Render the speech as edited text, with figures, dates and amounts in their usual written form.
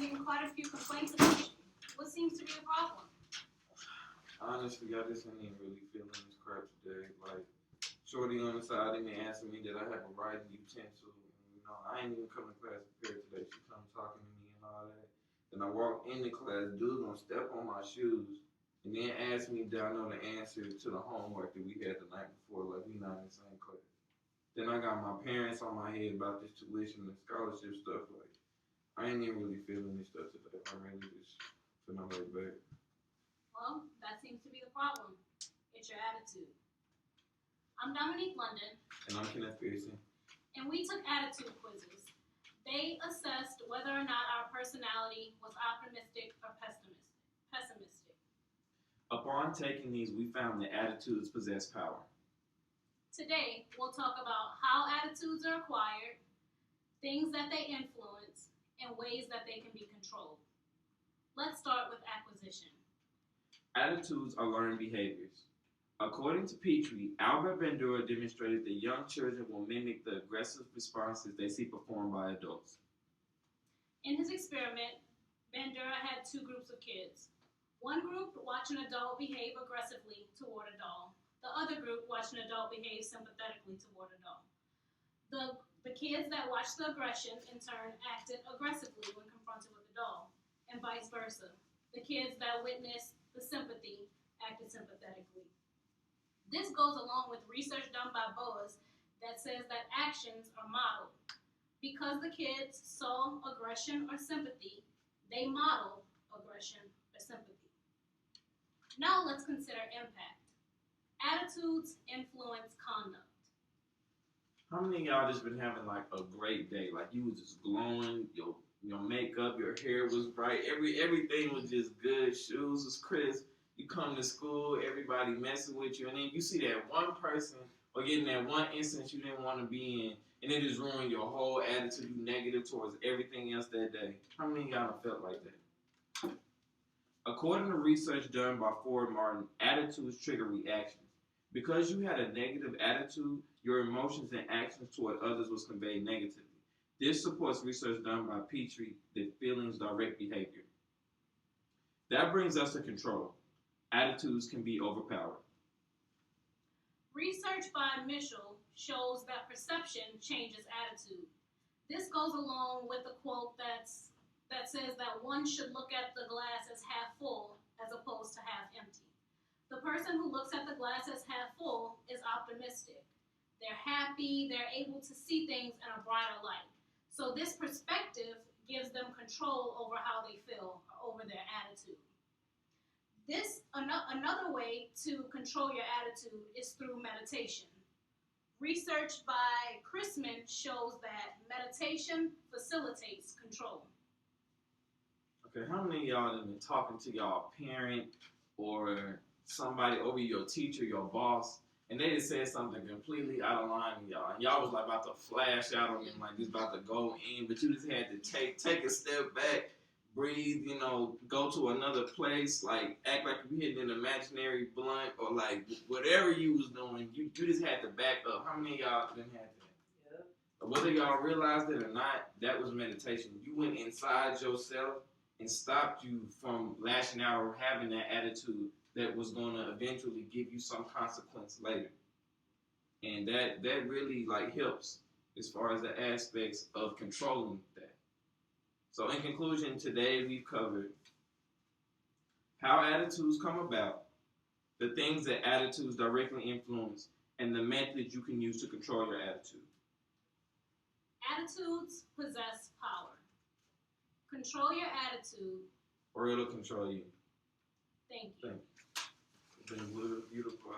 receiving quite a few complaints about you. What seems to be the problem? Honestly, I just ain't even really feeling this crap today. Like, Shorty on the side of me asking me that I have a writing utensil. I ain't even coming to class prepared today. She come talking to me and all that. Then I walk into class, dude gonna step on my shoes and then ask me, do I know the answer to the homework that we had the night before? Like, we not in the same class. Then I got my parents on my head about this tuition and scholarship stuff. Like, I ain't even really feeling this stuff today. I'm really just feeling like back. Well, that seems to be the problem. It's your attitude. I'm Dominique London, And I'm Kenneth Pearson. and we took attitude quizzes. They assessed whether or not our personality was optimistic or pessimistic. Upon taking these, we found that attitudes possess power. Today, we'll talk about how attitudes are acquired, things that they influence, and ways that they can be controlled. Let's start with acquisition. Attitudes are learned behaviors. According to Petrie, Albert Bandura demonstrated that young children will mimic the aggressive responses they see performed by adults. In his experiment, Bandura had two groups of kids. One group watched an adult behave aggressively toward a doll. The other group watched an adult behave sympathetically toward a doll. The kids that watched the aggression, in turn, acted aggressively when confronted with the doll, and vice versa. The kids that witnessed the sympathy acted sympathetically. This goes along with research done by Boas that says that actions are modeled. Because the kids saw aggression or sympathy, they model aggression or sympathy. Now let's consider impact. Attitudes influence conduct. How many of y'all just been having like a great day? Like you was just glowing, your makeup, your hair was bright, everything was just good, shoes was crisp. You come to school, everybody messing with you, and then you see that one person or getting that one instance you didn't want to be in, and it just ruined your whole attitude, you negative towards everything else that day. How many of y'all have felt like that? According to research done by Ford Martin, attitudes trigger reactions. Because you had a negative attitude, your emotions and actions toward others was conveyed negatively. This supports research done by Petrie that feelings direct behavior. That brings us to control. Attitudes can be overpowered. Research by Mitchell shows that perception changes attitude. This goes along with the quote that says that one should look at the glass as half full as opposed to half empty. The person who looks at the glass as half full is optimistic. They're happy, they're able to see things in a brighter light. So this perspective gives them control over how they feel, or over their attitude. Another way to control your attitude is through meditation. Research by Chrisman shows that meditation facilitates control. Okay, how many of y'all have been talking to y'all parent or somebody over your teacher, your boss, and they just said something completely out of line to y'all, and y'all was like about to flash out on them like this about to go in, but you just had to take a step back, breathe, go to another place, like act like you hitting an imaginary blunt or like whatever you was doing, you just had to back up. How many of y'all done had that? Yeah. Whether y'all realized it or not, that was meditation. You went inside yourself and stopped you from lashing out or having that attitude that was going to eventually give you some consequence later. And that really like helps as far as the aspects of controlling that. So in conclusion, today we've covered how attitudes come about, the things that attitudes directly influence, and the methods you can use to control your attitude. Attitudes possess power. Control your attitude, or it'll control you. Thank you. It's been beautiful.